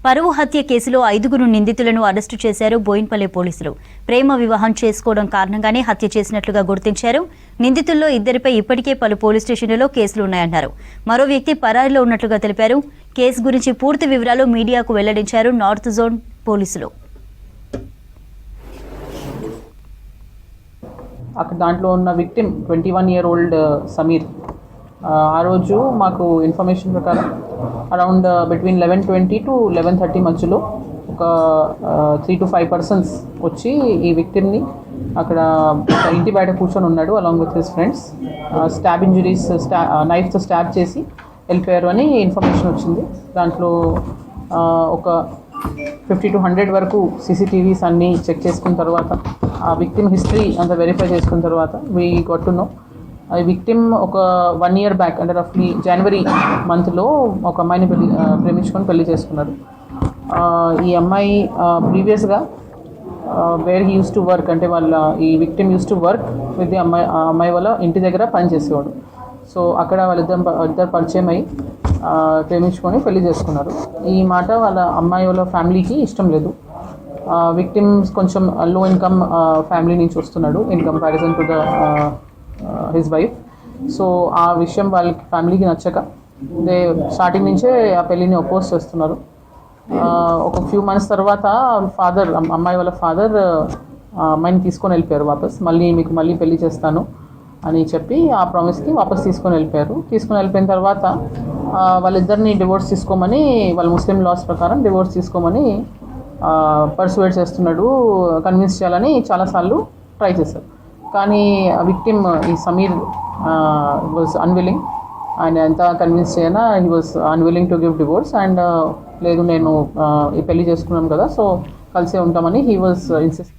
పరువు హత్య కేసులో 5 నిందితులను అరెస్టు చేశారు బోయిన్పల్లి పోలీసులు. ప్రేమ వివాహం చేసుకోవడం కారణంగానే హత్య చేసినట్లుగా గుర్తించారు. నిందితుల్లో 2పై ఇప్పటికే పలు పోలీస్ స్టేషన్లలో కేసులు ఉన్నాయన్నారు. మరో వ్యక్తి పరారీలో ఉన్నట్లుగా తెలిపారు. కేసు గురించి పూర్తి వివరాలు మీడియాకు వెల్లడించారు నార్త్ జోన్ పోలీసులు. అక్కడ దాంట్లో ఉన్న విక్టిమ్ 21-year-old సమీర్. ఆ రోజు మాకు ఇన్ఫర్మేషన్ ప్రకారం అరౌండ్ బిట్వీన్ 11:20 to 11:30 మధ్యలో ఒక 3 to 5 persons వచ్చి ఈ విక్టిమ్ని అక్కడ ఇంటి బయట కూర్చొని ఉన్నాడు along with his friends. Stab injuries, నైఫ్తో స్టాబ్ చేసి వెళ్ళిపోయారు అని ఇన్ఫర్మేషన్ వచ్చింది. దాంట్లో ఒక 50 to 100 వరకు CCTVs అన్నీ చెక్ చేసుకున్న తర్వాత ఆ విక్టిమ్ హిస్టరీ అంతా వెరిఫై చేసుకున్న తర్వాత వీ గట్ టు నో ఈ విక్టిమ్ ఒక 1 year బ్యాక్ అంటే రఫ్లీ జనవరి మంత్లో ఒక అమ్మాయిని ప్రేమించుకొని పెళ్లి చేసుకున్నారు. ఈ అమ్మాయి ప్రీవియస్గా where he use to work అంటే ఈ victim use to work with the అమ్మాయి వాళ్ళ ఇంటి దగ్గర పనిచేసేవాడు. సో అక్కడ వాళ్ళిద్దరు పరిచయం అయ్యి ప్రేమించుకొని పెళ్లి చేసుకున్నారు. ఈ మాట వాళ్ళ అమ్మాయి వాళ్ళ ఫ్యామిలీకి ఇష్టం లేదు. విక్టిమ్స్ కొంచెం లో ఇన్కమ్ ఫ్యామిలీ నుంచి వస్తున్నాడు in comparison to the his wife. So ఆ విషయం వాళ్ళకి ఫ్యామిలీకి నచ్చక స్టార్టింగ్ నుంచే ఆ పెళ్ళిని అపోజ్ చేస్తున్నారు. ఒక ఫ్యూ మంత్స్ తర్వాత ఫాదర్, అమ్మాయి వాళ్ళ ఫాదర్ అమ్మాయిని తీసుకొని వెళ్ళిపోయారు వాపస్. మీకు మళ్ళీ పెళ్లి చేస్తాను అని చెప్పి ఆ ప్రామిస్కి వాపస్ తీసుకొని వెళ్ళిపోయారు. తీసుకొని వెళ్ళిపోయిన తర్వాత వాళ్ళిద్దరిని డివోర్స్ తీసుకోమని, వాళ్ళ ముస్లిం లాస్ ప్రకారం డివోర్స్ తీసుకోమని పర్సువేట్ చేస్తున్నాడు, కన్విన్స్ చేయాలని చాలాసార్లు ట్రై చేశారు. కానీ విక్టిమ్ ఈ సమీర్ వాజ్ అన్విల్లింగ్. ఆయన ఎంత కన్విన్స్ చేయనా he was unwilling to give divorce. And లేదు, నేను ఈ పెళ్లి చేసుకున్నాను కదా, సో కలిసే ఉంటామని హీ వాజ్ ఇన్సిస్ట్.